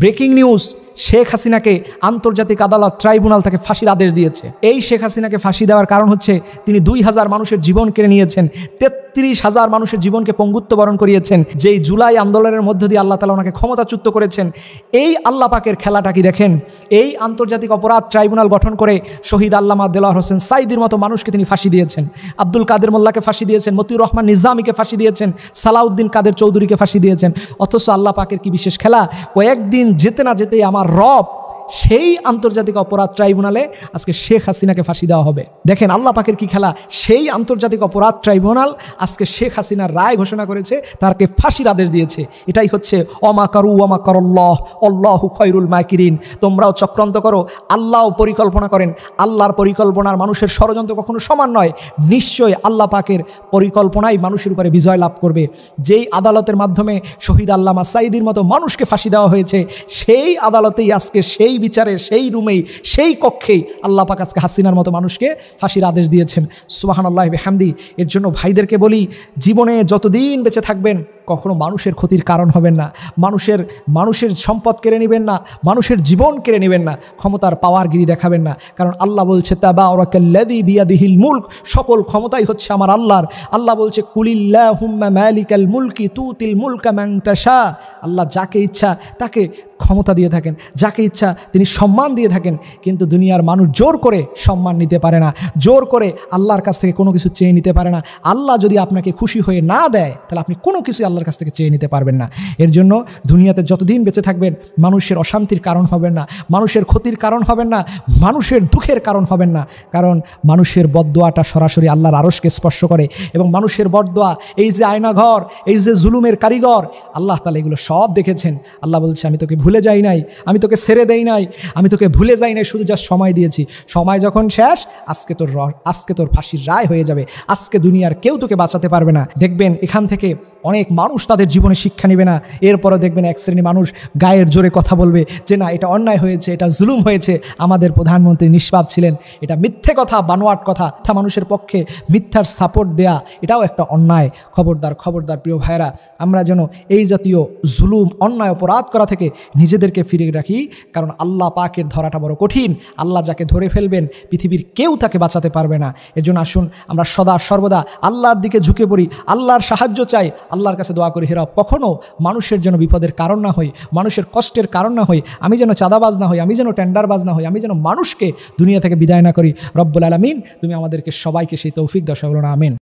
Breaking news, Sheikh হাসিনাকে আন্তর্জাতিক আদালত ট্রাইব্যুনাল থেকে ফাঁসির আদেশ দিয়েছে। এই শেখ হাসিনাকে ফাঁসি দেওয়ার কারণ হচ্ছে তিনি 2000 মানুষের জীবন কেড়ে নিয়েছেন, 33,000 মানুষের জীবনকে পঙ্গুত্ব বরণ করিয়েছেন। যেই জুলাই আন্দোলনের মধ্য দিয়ে আল্লাহ তাআলা ওনাকে ক্ষমতাচ্যুত করেছেন। এই আল্লাহ পাকের খেলাটা কি দেখেন, এই আন্তর্জাতিক অপরাধ ট্রাইব্যুনাল গঠন করে শহীদ আল্লামা দেলোয়ার হোসেন সাঈদীর মতো মানুষকে তিনি ফাঁসি দিয়েছেন, আব্দুল কাদের মোল্লাকে ফাঁসি দিয়েছেন, মতিউর রহমান নিজামীকে ফাঁসি দিয়েছেন, সালাউদ্দিন কাদের চৌধুরীকে ফাঁসি দিয়েছেন। অথচ আল্লাহ পাকের কি বিশেষ খেলা, কয়েকদিন যেতে না যেতেই আমার রব সেই আন্তর্জাতিক অপরাধ ট্রাইব্যুনালে আজকে শেখ হাসিনাকে ফাঁসি দেওয়া হবে। দেখেন আল্লাহ পাকের কি খেলা, সেই আন্তর্জাতিক অপরাধ ট্রাইব্যুনাল আজকে শেখ হাসিনার রায় ঘোষণা করেছে, তাকে ফাঁসির আদেশ দিয়েছে। এটাই হচ্ছে অমাকারু ওয়ামাকারুল্লাহ আল্লাহু খায়রুল মাকিরিন। তোমরাও চক্রান্ত করো, আল্লাহও পরিকল্পনা করেন। আল্লাহর পরিকল্পনার মানুষের ষড়যন্ত্র কখনো সমান নয়। নিশ্চয়ই আল্লাহ পাকের পরিকল্পনাই মানুষের উপরে বিজয় লাভ করবে। যেই আদালতের মাধ্যমে শহীদ আল্লামা সাঈদীর মতো মানুষকে ফাঁসি দেওয়া হয়েছে, সেই আদালতেই আজকে সেই বিচারে, সেই রুমেই, সেই কক্ষেই আল্লাহ পাক আজকে হাসিনার মতো মানুষকে ফাঁসির আদেশ দিয়েছেন। সুবহানাল্লাহি ওয়া বিহামদি। এর জন্য ভাইদেরকে বলি, জীবনে যতদিন বেঁচে থাকবেন কখনো মানুষের ক্ষতির কারণ হবেন না, মানুষের সম্পদ কেড়ে নেবেন না, মানুষের জীবন কেড়ে নেবেন না, ক্ষমতার পাওয়ারগিরি দেখাবেন না। কারণ আল্লাহ বলছে তাবারাকাল্লাযী বিয়াদিহিল মুলক, সকল ক্ষমতাই হচ্ছে আমার আল্লাহর। আল্লাহ বলছে কুলিল্লাহুম্মা মালিকাল মুলকি তুতিল মুলকা মান তাশা। আল্লাহ যাকে ইচ্ছা তাকে ক্ষমতা দিয়ে থাকেন, যাকে ইচ্ছা তিনি সম্মান দিয়ে থাকেন। কিন্তু দুনিয়ার মানুষ জোর করে সম্মান নিতে পারে না, জোর করে আল্লাহর কাছ থেকে কোনো কিছু চেয়ে নিতে পারে না। আল্লাহ যদি আপনাকে খুশি হয়ে না দেয়, তাহলে আপনি কোনো কিছু আল্লাহর কাছ থেকে চেয়ে নিতে পারবেন না। এর জন্য দুনিয়াতে যতদিন বেঁচে থাকবেন মানুষের অশান্তির কারণ হবেন না, মানুষের ক্ষতির কারণ হবেন না, মানুষের দুঃখের কারণ হবেন না। কারণ মানুষের বদদোয়াটা সরাসরি আল্লাহর আরশকে স্পর্শ করে। এবং মানুষের বদদোয়া, এই যে আয়নাঘর, এই যে জুলুমের কারিগর, আল্লাহ তাআলা এগুলো সব দেখেছেন। আল্লাহ বলছে আমি তোকে ভুলে যাই নাই, আমি তোকে ছেড়ে দেই নাই, আমি তোকে ভুলে যাই নাই, শুধু জাস্ট সময় দিয়েছি। সময় যখন শেষ, আজকে তোর ফাঁসির রায় হয়ে যাবে। আজকে দুনিয়ার কেউ তোকে বাঁচাতে পারবে না। দেখবেন এখান থেকে অনেক মানুষ তাদের জীবনে শিক্ষা নেবে না। এরপরও দেখবেন এক শ্রেণী মানুষ গায়ের জোরে কথা বলবে যে না, এটা অন্যায় হয়েছে, এটা জুলুম হয়েছে, আমাদের প্রধানমন্ত্রী নিষ্পাপ ছিলেন, এটা মিথ্যে কথা, বানোয়াট কথা। মানুষের পক্ষে মিথ্যার সাপোর্ট দেয়া এটাও একটা অন্যায়। খবরদার, খবরদার প্রিয় ভাইরা, আমরা যেন এই জাতীয় জুলুম, অন্যায়, অপরাধ করা থেকে নিজেদেরকে ফিরিয়ে রাখি। কারণ আল্লাহ পাকের ধরাটা বড় কঠিন। আল্লাহ যাকে ধরে ফেলবেন পৃথিবীর কেউ তাকে বাঁচাতে পারবে না। এর জন্য আসুন আমরা সদা সর্বদা আল্লাহর দিকে ঝুঁকে পড়ি, আল্লাহর সাহায্য চাই, আল্লাহর কাছে দোয়া করি হে রব কখনো মানুষের জন্য বিপদের কারণ না হই, মানুষের কষ্টের কারণ না হই, আমি যেন চাঁদাবাজ না হই, আমি যেন টেন্ডারবাজ না হই, আমি যেন মানুষকে দুনিয়া থেকে বিদায় না করি। রব্বুল আলামিন তুমি আমাদেরকে সবাইকে সেই তৌফিক দাও, সকলে আমিন।